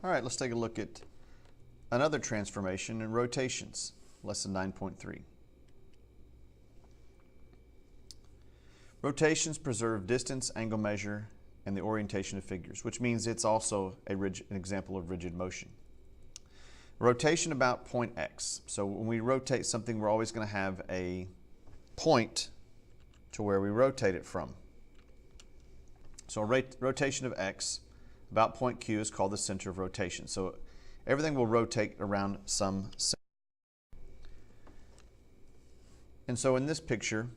All right, let's take a look at another transformation in rotations, lesson 9.3. Rotations preserve distance, angle measure, and the orientation of figures, which means it's also an example of rigid motion. Rotation about point X. So when we rotate something, we're always going to have a point to where we rotate it from. So a rotation of X about point Q is called the center of rotation. So everything will rotate around some center. And so in this picture,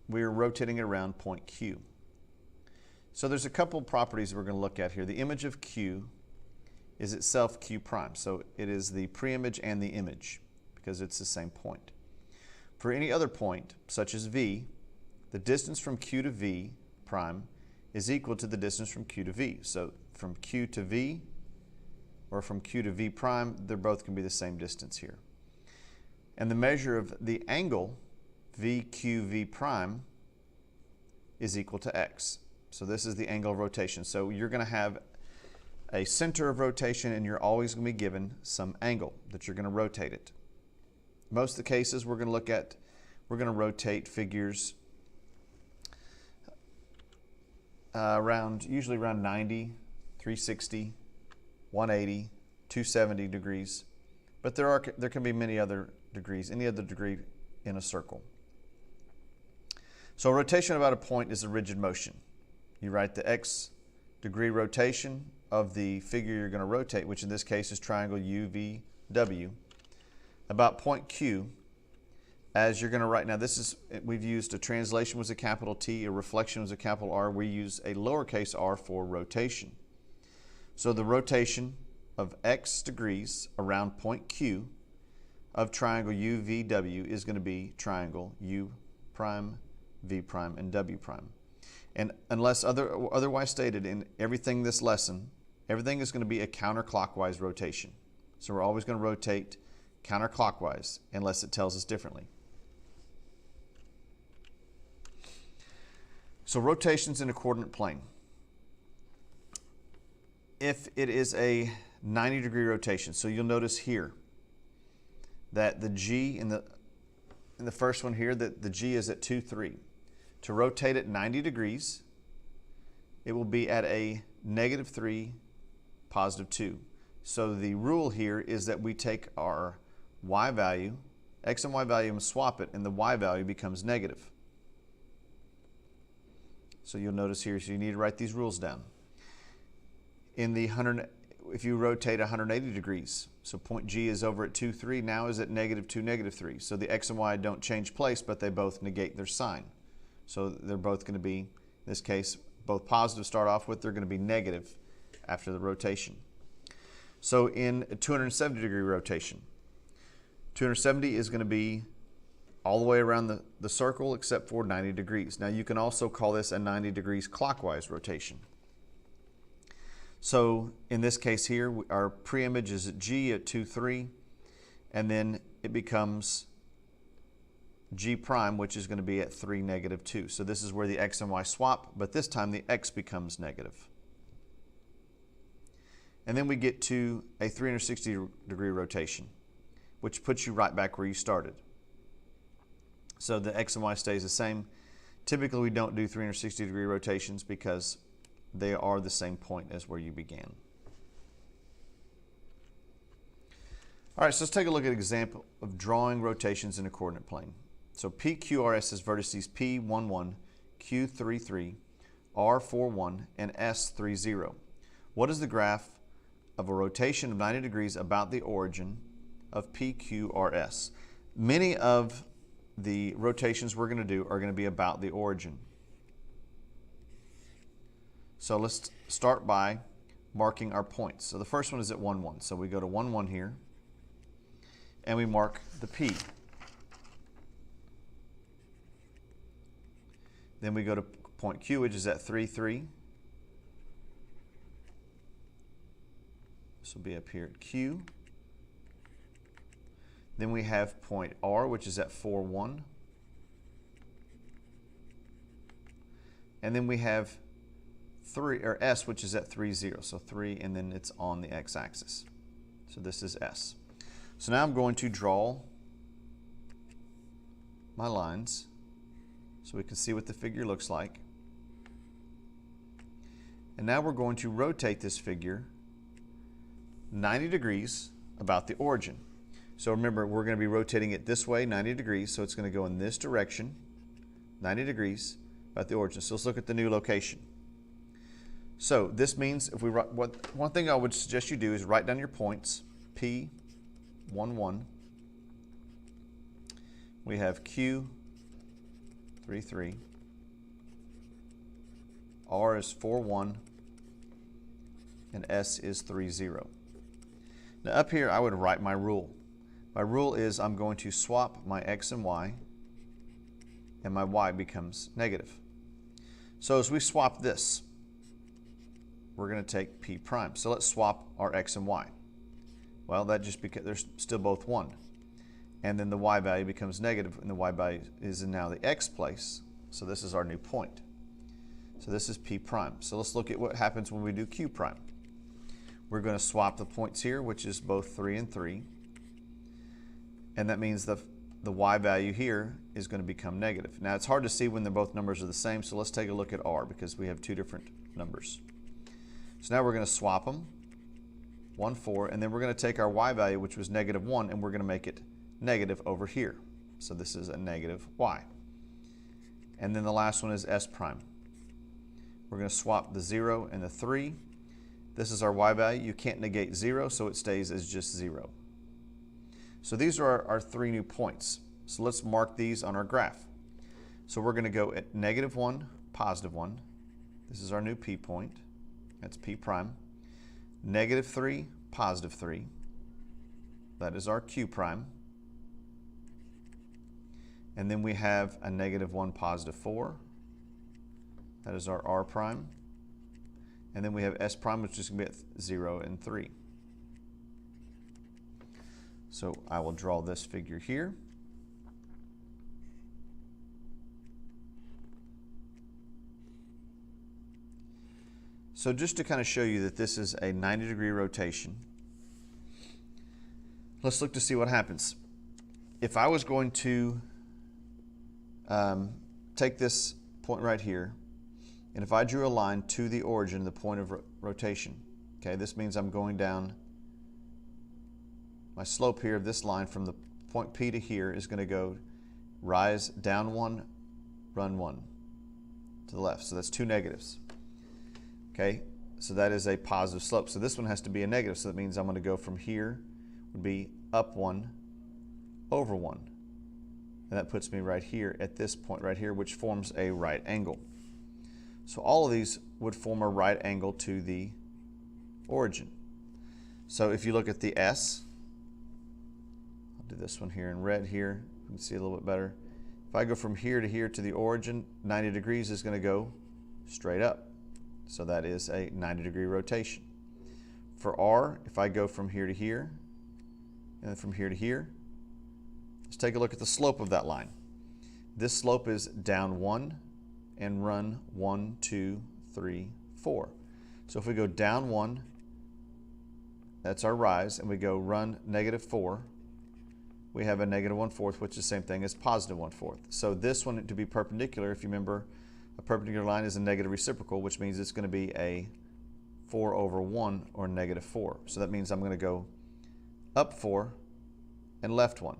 we are rotating it around point Q. So there's a couple properties we're going to look at here. The image of Q is itself Q prime. So it is the preimage and the image because it's the same point. For any other point, such as V, the distance from Q to V prime is equal to the distance from Q to V. So from Q to V or from Q to V prime, they're both going to be the same distance here. And the measure of the angle VQV prime is equal to X. So this is the angle of rotation. So you're going to have a center of rotation and you're always going to be given some angle that you're going to rotate it. Most of the cases we're going to look at, we're going to rotate figures usually around 90, 360, 180, 270 degrees. But there can be many other degrees, any other degree in a circle. So rotation about a point is a rigid motion. You write the X degree rotation of the figure you're going to rotate, which in this case is triangle UVW, about point Q, as you're going to write. Now we've used a translation was a capital T, a reflection was a capital R. We use a lowercase r for rotation. So the rotation of X degrees around point Q of triangle UVW is going to be triangle U prime, V prime, and W prime. And unless otherwise stated in everything this lesson, everything is going to be a counterclockwise rotation. So we're always going to rotate counterclockwise unless it tells us differently. So rotations in a coordinate plane. If it is a 90-degree rotation, so you'll notice here that the G in the first one here, that the G is at 2, 3. To rotate it 90 degrees, it will be at a -3, +2. So the rule here is that we take our Y value, X and Y value, and swap it, and the Y value becomes negative. So you'll notice here, so you need to write these rules down. If you rotate 180 degrees, so point G is over at 2, 3, now is at -2, -3. So the X and Y don't change place, but they both negate their sign. So they're both going to be, in this case, both positive start off with, they're going to be negative after the rotation. So in a 270-degree rotation, 270 is going to be all the way around the circle except for 90 degrees. Now you can also call this a 90 degrees clockwise rotation. So in this case here, our preimage is at G at 2, 3, and then it becomes G prime, which is going to be at 3, -2. So this is where the X and Y swap, but this time the X becomes negative. And then we get to a 360-degree rotation, which puts you right back where you started. So the X and Y stays the same. Typically we don't do 360-degree rotations because they are the same point as where you began. All right, so let's take a look at an example of drawing rotations in a coordinate plane. So PQRS has vertices P11, Q33, R41, and S30. What is the graph of a rotation of 90 degrees about the origin of PQRS? Many of the rotations we're going to do are going to be about the origin. So let's start by marking our points. So the first one is at 1, 1. So we go to 1, 1 here, and we mark the P. Then we go to point Q, which is at 3, 3. This will be up here at Q. Then we have point R, which is at 4, 1. And then we have 3, or S, which is at 3, 0. So 3, and then it's on the x-axis. So this is S. So now I'm going to draw my lines so we can see what the figure looks like. And now we're going to rotate this figure 90 degrees about the origin. So remember, we're going to be rotating it this way, 90 degrees, so it's going to go in this direction, 90 degrees, about the origin. So let's look at the new location. So this means if we write, one thing I would suggest you do is write down your points. P, 1, 1. We have Q, 3, 3. R is 4, 1. And S is 3, 0. Now up here, I would write my rule. My rule is I'm going to swap my X and Y, and my Y becomes negative. So as we swap this, we're going to take P prime. So let's swap our X and Y. Well, that just because they're still both 1. And then the Y value becomes negative, and the Y value is in now the X place. So this is our new point. So this is P prime. So let's look at what happens when we do Q prime. We're going to swap the points here, which is both 3 and 3. And that means the Y value here is going to become negative. Now it's hard to see when they're both numbers are the same, so let's take a look at R because we have 2 different numbers. So now we're going to swap them, 1, 4, and then we're going to take our Y value, which was negative 1, and we're going to make it negative over here. So this is a negative Y. And then the last one is S prime. We're going to swap the 0 and the 3. This is our Y value. You can't negate 0, so it stays as just 0. So these are our 3 new points. So let's mark these on our graph. So we're going to go at negative 1, positive 1. This is our new P point. That's P prime. Negative 3, positive 3. That is our Q prime. And then we have a negative 1, positive 4. That is our R prime. And then we have S prime, which is going to be at 0 and 3. So I will draw this figure here. So just to kind of show you that this is a 90-degree rotation, let's look to see what happens. If I was going to take this point right here, and if I drew a line to the origin, the point of rotation, okay, this means I'm going down. My slope here of this line from the point P to here is going to go rise down 1, run 1 to the left. So that's 2 negatives. Okay, so that is a positive slope. So this one has to be a negative. So that means I'm going to go from here, would be up 1, over 1. And that puts me right here at this point right here, which forms a right angle. So all of these would form a right angle to the origin. So if you look at the S, I'll do this one here in red here, you can see a little bit better. If I go from here to here to the origin, 90 degrees is going to go straight up. So that is a 90-degree rotation. For R, if I go from here to here, and then from here to here, let's take a look at the slope of that line. This slope is down 1 and run 1, 2, 3, 4. So if we go down 1, that's our rise, and we go run negative 4, we have a negative 1/4, which is the same thing as positive 1/4. So this one, to be perpendicular, if you remember, a perpendicular line is a negative reciprocal, which means it's going to be a 4 over 1 or negative 4. So that means I'm going to go up 4 and left 1.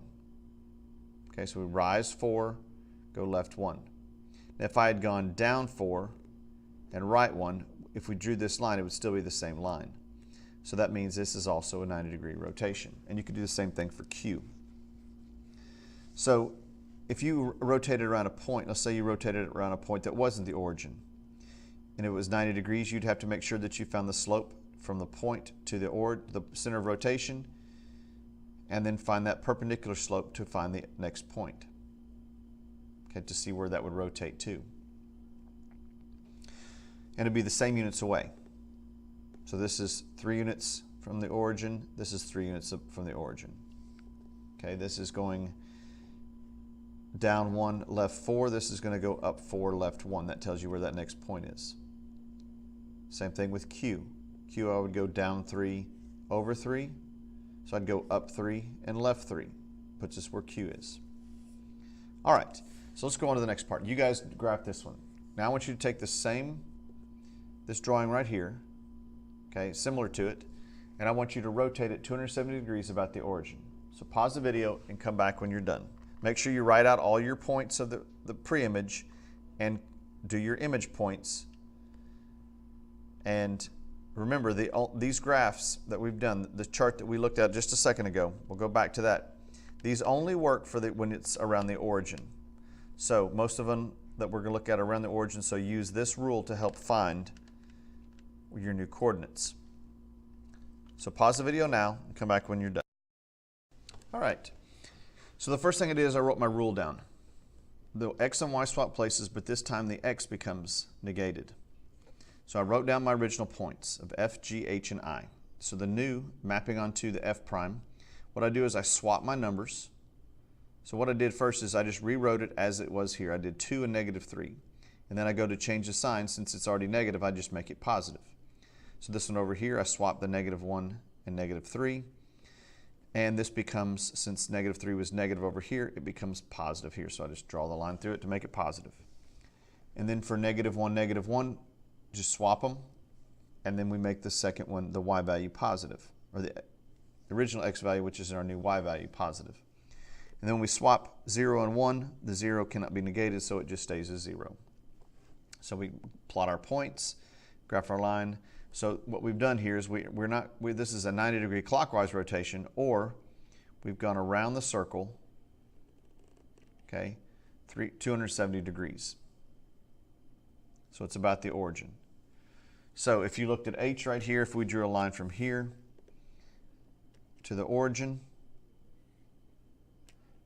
Okay, so we rise 4, go left 1. Now if I had gone down 4 and right 1, if we drew this line, it would still be the same line. So that means this is also a 90-degree rotation. And you could do the same thing for Q. So if you rotated around a point, let's say you rotated it around a point that wasn't the origin, and it was 90 degrees, you'd have to make sure that you found the slope from the point to the center of rotation, and then find that perpendicular slope to find the next point, okay, to see where that would rotate to. And it'd be the same units away. So this is 3 units from the origin, this is 3 units from the origin. Okay, this is going down 1, left 4. This is going to go up 4, left 1. That tells you where that next point is. Same thing with Q. Q, I would go down 3, over 3. So I'd go up 3 and left 3. Puts us where Q is. All right, so let's go on to the next part. You guys graph this one. Now I want you to take this drawing right here, okay, similar to it, and I want you to rotate it 270 degrees about the origin. So pause the video and come back when you're done. Make sure you write out all your points of the pre-image and do your image points. And remember, these graphs that we've done, the chart that we looked at just a second ago, we'll go back to that. These only work for when it's around the origin. So most of them that we're going to look at around the origin, so use this rule to help find your new coordinates. So pause the video now and come back when you're done. All right. So the first thing I did is I wrote my rule down. The x and y swap places, but this time the x becomes negated. So I wrote down my original points of f, g, h, and I. So the new mapping onto the f prime, what I do is I swap my numbers. So what I did first is I just rewrote it as it was here. I did 2 and negative 3. And then I go to change the sign. Since it's already negative, I just make it positive. So this one over here, I swap the negative 1 and negative 3. And this becomes, since negative 3 was negative over here, it becomes positive here. So I just draw the line through it to make it positive. And then for negative 1, just swap them. And then we make the second one, the y value, positive. Or the original x value, which is our new y value, positive. And then when we swap 0 and 1, the 0 cannot be negated, so it just stays as 0. So we plot our points, graph our line. So what we've done here is this is a 90-degree clockwise rotation, or we've gone around the circle, okay, 270 degrees. So it's about the origin. So if you looked at H right here, if we drew a line from here to the origin,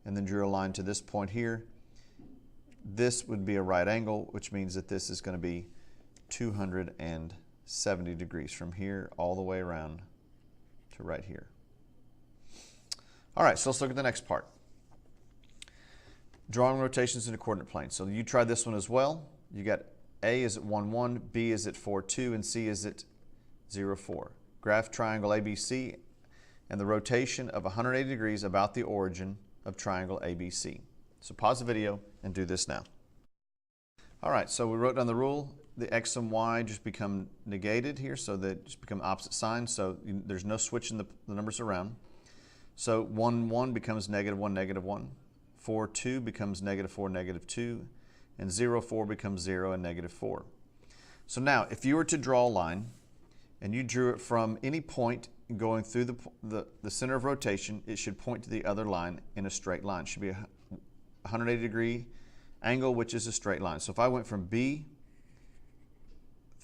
and then drew a line to this point here, this would be a right angle, which means that this is going to be 270 degrees from here all the way around to right here. All right, so let's look at the next part. Drawing rotations in a coordinate plane. So you try this one as well. You got A is at 1, 1, B is at 4, 2, and C is at 0, 4. Graph triangle ABC and the rotation of 180 degrees about the origin of triangle ABC. So pause the video and do this now. All right, so we wrote down the rule. The x and y just become negated here, so they just become opposite signs, so there's no switching the numbers around. So 1, 1 becomes negative 1, negative 1. 4, 2 becomes negative 4, negative 2. And 0, 4 becomes 0 and negative 4. So now, if you were to draw a line, and you drew it from any point going through the center of rotation, it should point to the other line in a straight line. It should be a 180-degree angle, which is a straight line. So if I went from B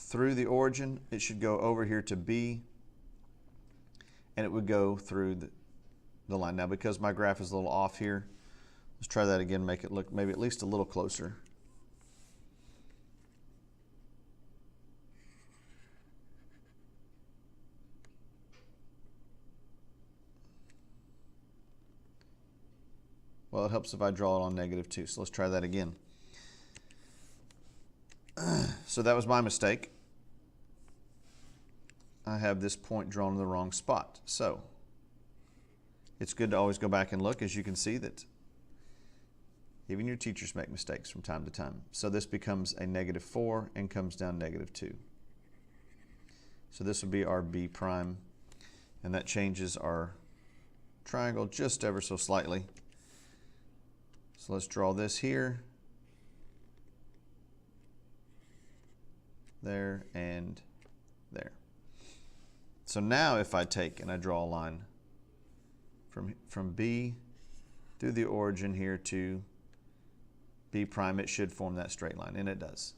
through the origin, it should go over here to B, and it would go through the line. Now, because my graph is a little off here, let's try that again, make it look maybe at least a little closer. Well, it helps if I draw it on negative 2. So let's try that again. So that was my mistake. I have this point drawn in the wrong spot. So it's good to always go back and look, as you can see that even your teachers make mistakes from time to time. So this becomes a negative 4 and comes down negative 2. So this would be our B prime, and that changes our triangle just ever so slightly. So let's draw this here, there, and there. So now if I take and I draw a line from B through the origin here to B prime, it should form that straight line, and it does.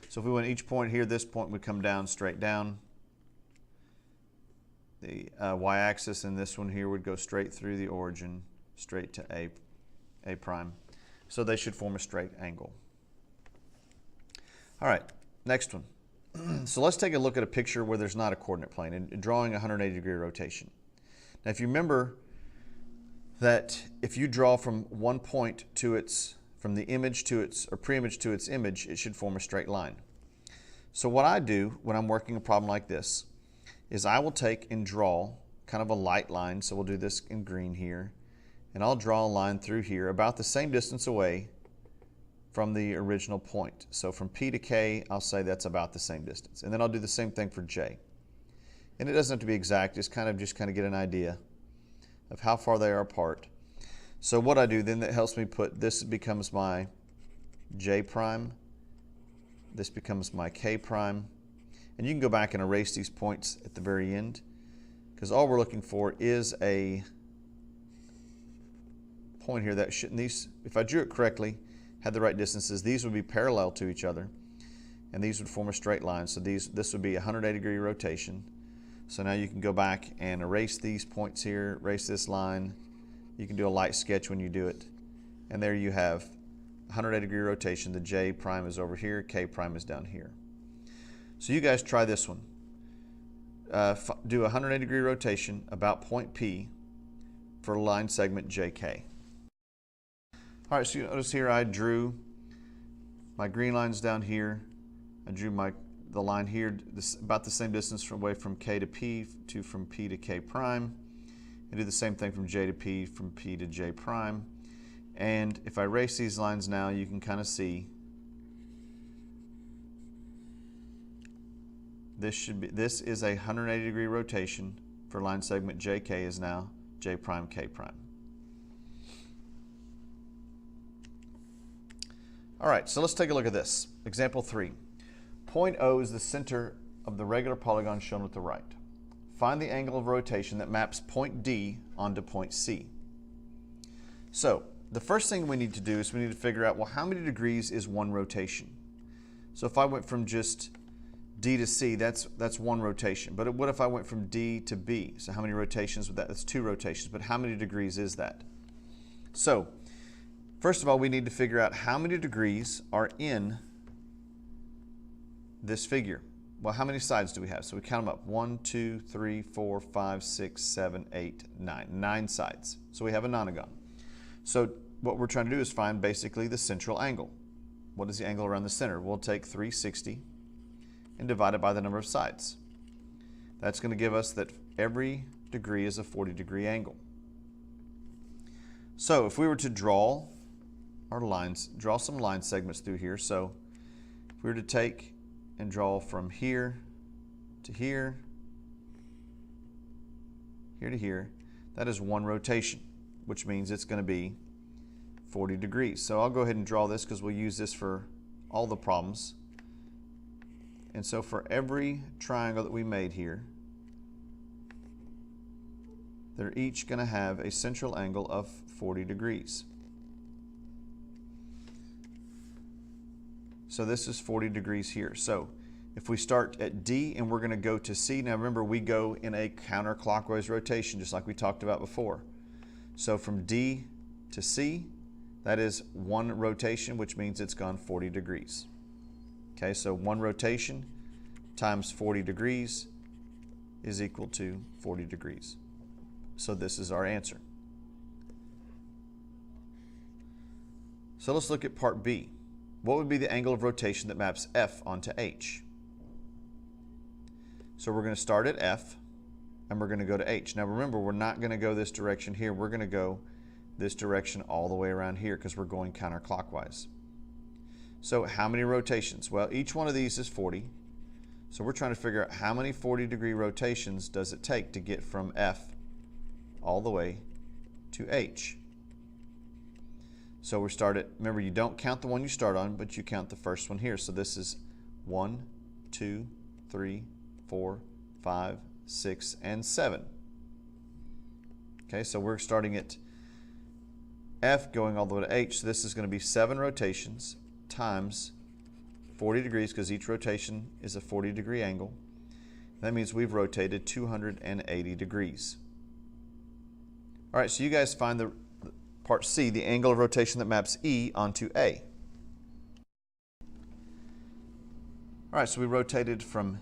So if we went each point here, this point would come down straight down. The y-axis and this one here would go straight through the origin, straight to A prime. So they should form a straight angle. All right, next one. So let's take a look at a picture where there's not a coordinate plane and drawing a 180-degree rotation. Now, if you remember that if you draw from one point to from the image to its, or pre-image to its image, it should form a straight line. So what I do when I'm working a problem like this is I will take and draw kind of a light line. So we'll do this in green here. And I'll draw a line through here about the same distance away from the original point. So from P to K, I'll say that's about the same distance. And then I'll do the same thing for J. And it doesn't have to be exact, just kind of get an idea of how far they are apart. So what I do then, that helps me put, this becomes my J prime, this becomes my K prime. And you can go back and erase these points at the very end, because all we're looking for is a point here that shouldn't, these, if I drew it correctly, had the right distances, these would be parallel to each other, and these would form a straight line. So this would be a 180-degree rotation. So now you can go back and erase these points here, erase this line. You can do a light sketch when you do it. And there you have 180-degree rotation. The J prime is over here, K prime is down here. So you guys try this one. Do a 180-degree rotation about point P for line segment JK. All right, so you notice here I drew my green lines down here. I drew the line here, about the same distance away from K to P to from P to K prime. I do the same thing from J to P, from P to J prime. And if I erase these lines now, you can kind of see this is a 180-degree rotation for line segment JK is now J prime, K prime. All right, so let's take a look at this. Example 3. Point O is the center of the regular polygon shown at the right. Find the angle of rotation that maps point D onto point C. So the first thing we need to do is we need to figure out, well, how many degrees is one rotation? So if I went from just D to C, that's one rotation. But what if I went from D to B? So how many rotations would that? That's 2 rotations, but how many degrees is that? So first of all, we need to figure out how many degrees are in this figure. Well, how many sides do we have? So we count them up. 1, 2, 3, 4, 5, 6, 7, 8, 9. 9 sides. So we have a nonagon. So what we're trying to do is find basically the central angle. What is the angle around the center? We'll take 360 and divide it by the number of sides. That's going to give us that every degree is a 40-degree angle. So if we were to draw our lines, draw some line segments through here. So if we were to take and draw from here to here, here to here, that is one rotation, which means it's going to be 40 degrees. So I'll go ahead and draw this because we'll use this for all the problems. And so for every triangle that we made here, they're each going to have a central angle of 40 degrees. So this is 40 degrees here. So if we start at D and we're going to go to C, now remember we go in a counterclockwise rotation just like we talked about before. So from D to C, that is one rotation, which means it's gone 40 degrees. Okay, so one rotation times 40 degrees is equal to 40 degrees. So this is our answer. So let's look at part B. What would be the angle of rotation that maps F onto H? So we're going to start at F and we're going to go to H. Now remember, we're not going to go this direction here. We're going to go this direction all the way around here because we're going counterclockwise. So how many rotations? Well, each one of these is 40. So we're trying to figure out how many 40-degree rotations does it take to get from F all the way to H. So we start at, remember you don't count the one you start on, but you count the first one here. So this is 1, 2, 3, 4, 5, 6, and 7. Okay, so we're starting at F going all the way to H. So this is going to be 7 rotations times 40 degrees because each rotation is a 40-degree angle. That means we've rotated 280 degrees. All right, so you guys find the part C, the angle of rotation that maps E onto A. All right, so we rotated from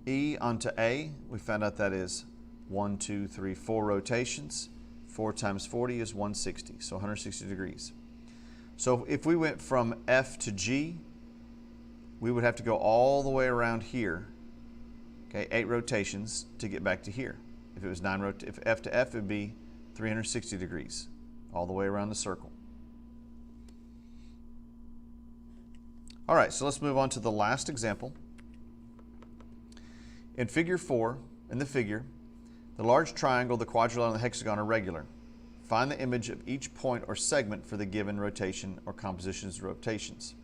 E onto A. We found out that is 1, 2, 3, 4 rotations. 4 times 40 is 160, so 160 degrees. So if we went from F to G, we would have to go all the way around here, okay, 8 rotations to get back to here. If it was if F to F, it would be 360 degrees all the way around the circle. All right, so let's move on to the last example. In figure 4, in the figure, the large triangle, the quadrilateral, and the hexagon are regular. Find the image of each point or segment for the given rotation or compositions of rotations.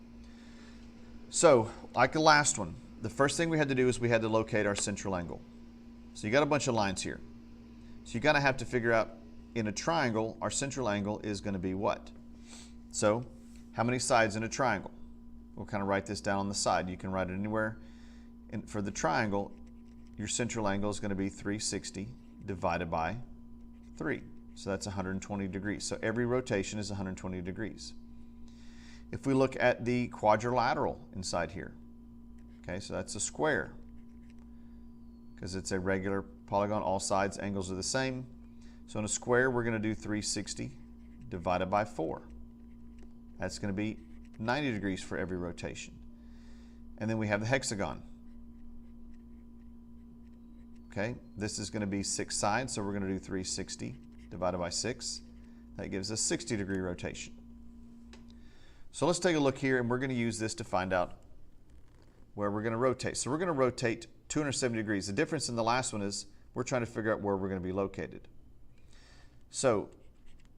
So, like the last one, the first thing we had to do is we had to locate our central angle. So you got a bunch of lines here. So you gotta have to figure out, in a triangle, our central angle is gonna be what? So, how many sides in a triangle? We'll kind of write this down on the side. You can write it anywhere. And for the triangle, your central angle is going to be 360 divided by 3. So that's 120 degrees. So every rotation is 120 degrees. If we look at the quadrilateral inside here, okay, so that's a square because it's a regular polygon. All sides angles are the same. So in a square, we're going to do 360 divided by 4. That's going to be 90 degrees for every rotation. And then we have the hexagon. Okay, this is going to be 6 sides, so we're going to do 360 divided by 6. That gives us 60-degree rotation. So let's take a look here, and we're going to use this to find out where we're going to rotate. So we're going to rotate 270 degrees. The difference in the last one is we're trying to figure out where we're going to be located. So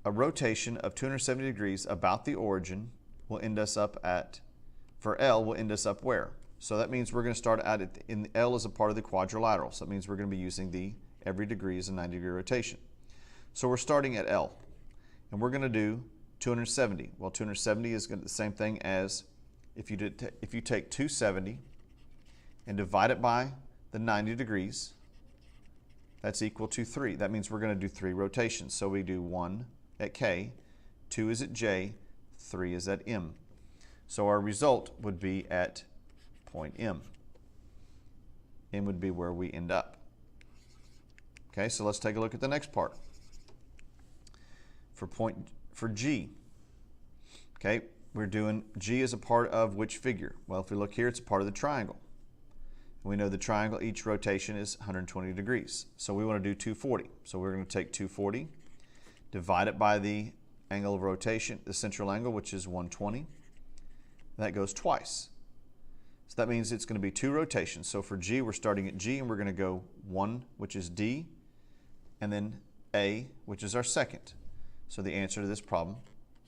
a rotation of 270 degrees about the origin will end us up at, for L, will end us up where? So that means we're going to start at it, in L is a part of the quadrilateral. So that means we're going to be using the every degree is a 90-degree rotation. So we're starting at L, and we're going to do 270. Well, 270 is going to be the same thing as if you take 270 and divide it by the 90 degrees, that's equal to 3. That means we're going to do 3 rotations. So we do 1 at K, 2 is at J, 3 is at M. So our result would be at point M. M would be where we end up. Okay, so let's take a look at the next part. For G, okay, we're doing G as a part of which figure? Well, if we look here, it's a part of the triangle. We know the triangle, each rotation is 120 degrees. So we want to do 240. So we're going to take 240, divide it by the angle of rotation, the central angle, which is 120. That goes twice. So that means it's going to be 2 rotations. So for G, we're starting at G, and we're going to go 1, which is D, and then A, which is our second. So the answer to this problem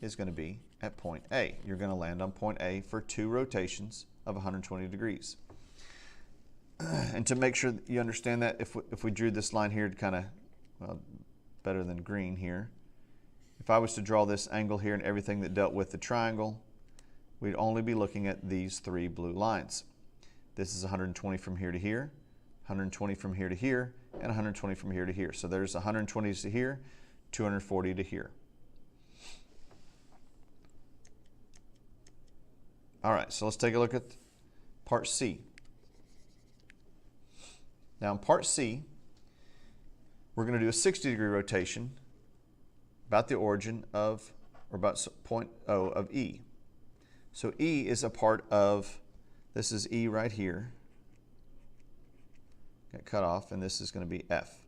is going to be at point A. You're going to land on point A for 2 rotations of 120 degrees. And to make sure that you understand that, if we drew this line here to kind of, well, better than green here, if I was to draw this angle here and everything that dealt with the triangle, we'd only be looking at these 3 blue lines. This is 120 from here to here, 120 from here to here, and 120 from here to here. So there's 120 to here, 240 to here. All right, so let's take a look at part C. Now in part C, we're going to do a 60-degree rotation about the origin of, or about point O of E. So E is a part of, this is E right here, got cut off, and this is going to be F.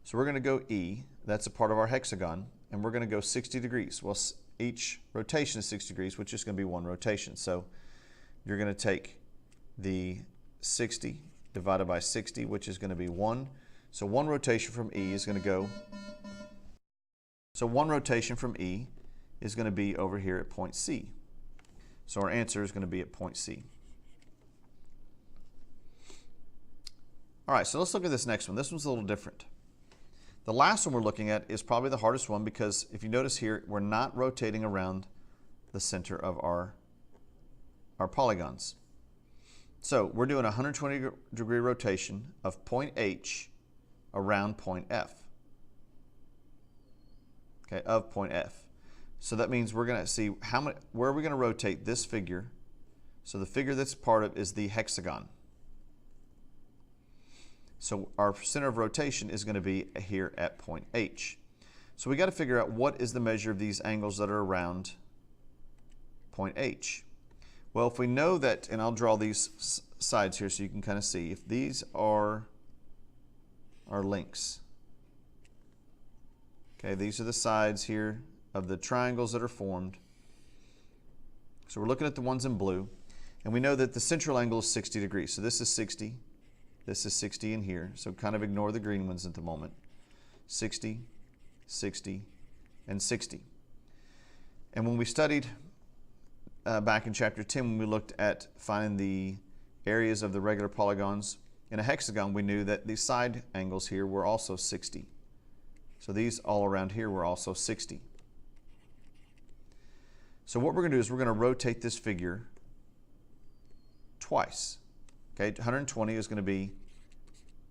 So we're going to go E, that's a part of our hexagon, and we're going to go 60 degrees. Well, each rotation is 60 degrees, which is going to be 1 rotation. So you're going to take the 60 divided by 60, which is going to be 1. So 1 rotation from E is going to go, so 1 rotation from E is going to be over here at point C. So our answer is going to be at point C. All right, so let's look at this next one. This one's a little different. The last one we're looking at is probably the hardest one because if you notice here, we're not rotating around the center of our polygons. So we're doing a 120-degree rotation of point H around point F. Okay, of point F. So that means we're going to see where are we going to rotate this figure. So the figure that's part of is the hexagon. So our center of rotation is going to be here at point H. So we got to figure out what is the measure of these angles that are around point H. Well, if we know that, and I'll draw these sides here so you can kind of see, if these are our links, okay, these are the sides here of the triangles that are formed. So we're looking at the ones in blue, and we know that the central angle is 60 degrees. So this is 60, this is 60 in here, so kind of ignore the green ones at the moment. 60, 60, and 60. And when we studied back in chapter 10, when we looked at finding the areas of the regular polygons in a hexagon, we knew that these side angles here were also 60. So these all around here were also 60. So what we're going to do is we're going to rotate this figure twice. Okay, 120 is going to be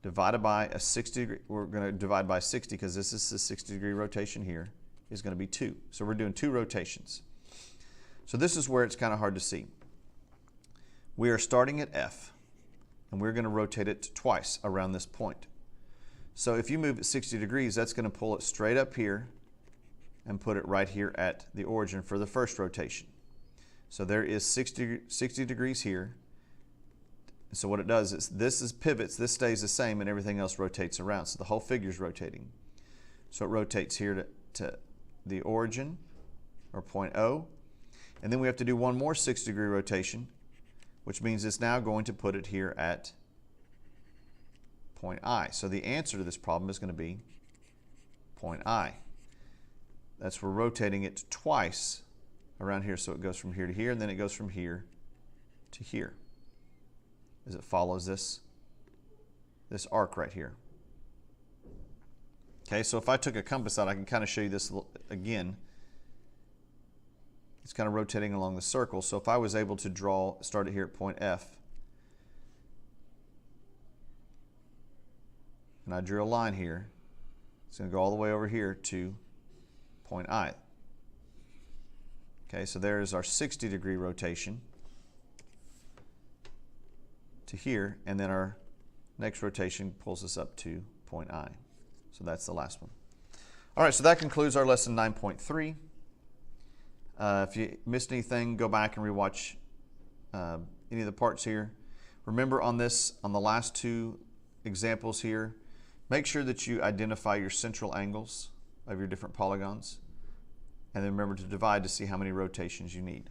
divided by a 60 degree. We're going to divide by 60 because this is the 60 degree rotation here is going to be 2. So we're doing 2 rotations. So this is where it's kind of hard to see. We are starting at F, and we're going to rotate it twice around this point. So if you move it 60 degrees, that's going to pull it straight up here and put it right here at the origin for the first rotation. So there is 60 degrees here. So what it does is this is pivots, this stays the same, and everything else rotates around. So the whole figure is rotating. So it rotates here to the origin, or point O. And then we have to do one more 60 degree rotation, which means it's now going to put it here at point I. So the answer to this problem is going to be point I. That's we're rotating it twice around here. So it goes from here to here, and then it goes from here to here as it follows this arc right here. Okay, so if I took a compass out, I can kind of show you this again. It's kind of rotating along the circle. So if I was able to start it here at point F, and I drew a line here, it's going to go all the way over here to point I. Okay, so there's our 60 degree rotation to here, and then our next rotation pulls us up to point I. So that's the last one. All right, so that concludes our lesson 9.3. If you missed anything, go back and rewatch any of the parts here. Remember on the last 2 examples here, make sure that you identify your central angles of your different polygons, and then remember to divide to see how many rotations you need.